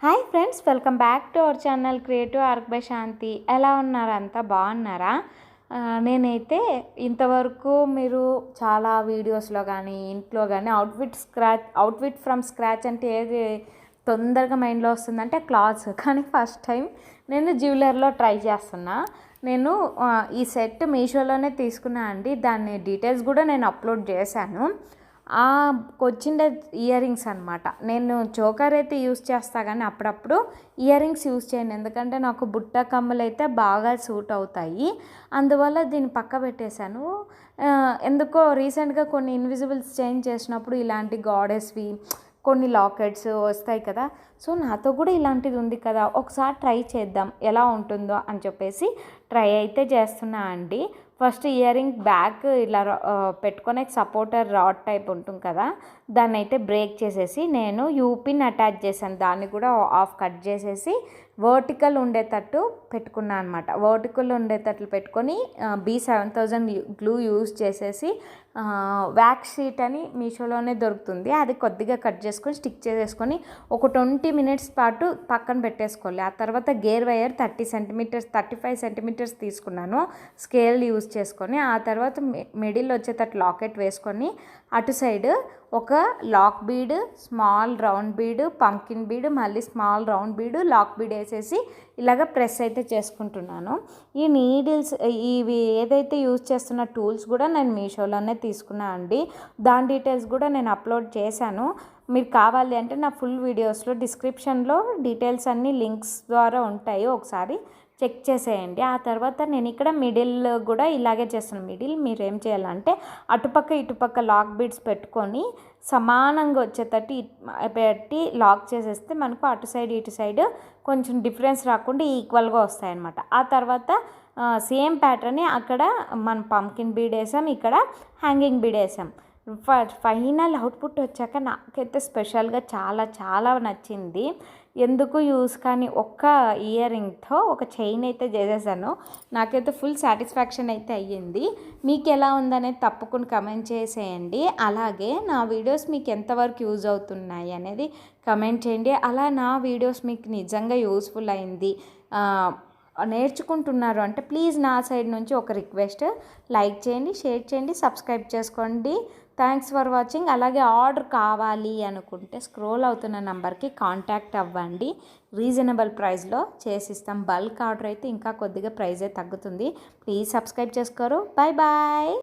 Hi friends, welcome back to our channel creative arc by Shanti. ఎలా ఉన్నారు? అంతా బాగున్నారా? నేనైతే ఇంతవరకు మీరు చాలా వీడియోస్లో కానీ ఇంట్లో కానీ అవుట్ఫిట్ ఫ్రమ్ స్క్రాచ్ అంటే ఏది తొందరగా మైండ్లో వస్తుందంటే క్లాత్స్. కానీ ఫస్ట్ టైం నేను జ్యువెలర్లో ట్రై చేస్తున్నా. నేను ఈ సెట్ మీషోలోనే తీసుకున్నా అండి. దాని డీటెయిల్స్ కూడా నేను అప్లోడ్ చేశాను. వచ్చిండే ఇయర్ రింగ్స్ అనమాట. నేను చోకర్ అయితే యూస్ చేస్తా కానీ అప్పుడప్పుడు ఇయర్ రింగ్స్ యూస్ చేయను, ఎందుకంటే నాకు బుట్ట కమ్మలు అయితే బాగా సూట్ అవుతాయి. అందువల్ల దీన్ని పక్క పెట్టేశాను. ఎందుకో రీసెంట్గా కొన్ని ఇన్విజిబుల్స్ చేంజ్ చేసినప్పుడు ఇలాంటి గాడెస్వి కొన్ని లాకెట్స్ వస్తాయి కదా, సో నాతో కూడా ఇలాంటిది ఉంది కదా, ఒకసారి ట్రై చేద్దాం ఎలా ఉంటుందో అని చెప్పేసి ట్రై అయితే చేస్తున్నా అండి. ఫస్ట్ ఇయర్ రింగ్ బ్యాక్ ఇలా పెట్టుకునే సపోర్టర్ రాడ్ టైప్ ఉంటుంది కదా, దాన్ని అయితే బ్రేక్ చేసేసి నేను యూపిన్ అటాచ్ చేశాను. దాన్ని కూడా ఆఫ్ కట్ చేసేసి వర్టికల్ ఉండేటట్టు పెట్టుకున్నాను అనమాట. వర్టికల్ ఉండేటట్లు పెట్టుకొని B7000 గ్లూ యూజ్ చేసేసి వ్యాక్స్ షీట్ అని మీషోలోనే దొరుకుతుంది, అది కొద్దిగా కట్ చేసుకొని స్టిక్ చేసేసుకొని ఒక 20 మినిట్స్ పాటు పక్కన పెట్టేసుకోవాలి. ఆ తర్వాత గేర్ వైర్ 35 సెంటీమీటర్స్ తీసుకున్నాను స్కేల్ యూజ్ చేసుకొని. ఆ తర్వాత మిడిల్ వచ్చేటట్టు లాకెట్ వేసుకొని అటు సైడ్ ఒక lock bead, small round bead, pumpkin bead, మళ్ళీ small round bead, lock bead వేసేసి ఇలాగ ప్రెస్ అయితే చేసుకుంటున్నాను. ఈ నీడిల్స్ ఇవి ఏదైతే యూజ్ చేస్తున్న టూల్స్ కూడా నేను మీషోలోనే తీసుకున్నా అండి. దాని డీటెయిల్స్ కూడా నేను అప్లోడ్ చేశాను. మీరు కావాలి అంటే నా ఫుల్ వీడియోస్లో డిస్క్రిప్షన్లో డీటెయిల్స్ అన్నీ లింక్స్ ద్వారా ఉంటాయి, ఒకసారి చెక్ చేసేయండి. ఆ తర్వాత నేను ఇక్కడ మిడిల్ కూడా ఇలాగే చేస్తున్నాను. మిడిల్ మీరు ఏం చేయాలంటే అటుపక్క ఇటుపక్క లాక్ బీడ్స్ పెట్టుకొని సమానంగా వచ్చేటట్టు పెట్టి లాక్ చేసేస్తే మనకు అటు సైడ్ ఇటు సైడ్ కొంచెం డిఫరెన్స్ రాకుండా ఈక్వల్గా వస్తాయన్నమాట. ఆ తర్వాత సేమ్ ప్యాటర్న్ అక్కడ మనం పంకిన్ బీడ్ వేసాం, ఇక్కడ హ్యాంగింగ్ బీడ్ వేసాం. ఫైనల్ అవుట్పుట్ వచ్చాక నాకైతే స్పెషల్గా చాలా చాలా నచ్చింది. ఎందుకు యూస్ కానీ ఒక్క ఇయర్ రింగ్తో ఒక చైన్ అయితే చేసేసాను. నాకైతే ఫుల్ సాటిస్ఫాక్షన్ అయితే అయ్యింది. మీకు ఎలా ఉందనేది తప్పకుండా కమెంట్ చేసేయండి. అలాగే నా వీడియోస్ మీకు ఎంతవరకు యూజ్ అవుతున్నాయి అనేది కమెంట్ చేయండి. అలా నా వీడియోస్ మీకు నిజంగా యూస్ఫుల్ అయింది, నేర్చుకుంటున్నారు అంటే ప్లీజ్ నా సైడ్ నుంచి ఒక రిక్వెస్ట్, లైక్ చేయండి, షేర్ చేయండి, సబ్స్క్రైబ్ చేసుకోండి. Thanks for watching. అలాగే ఆర్డర్ కావాలి అనుకుంటే స్క్రోల్ అవుతున్న నెంబర్కి కాంటాక్ట్ అవ్వండి. రీజనబుల్ ప్రైస్లో చేసిస్తాం. బల్క్ ఆర్డర్ అయితే ఇంకా కొద్దిగా ప్రైజే తగ్గుతుంది. ప్లీజ్ సబ్స్క్రైబ్ చేసుకోరు. Bye bye.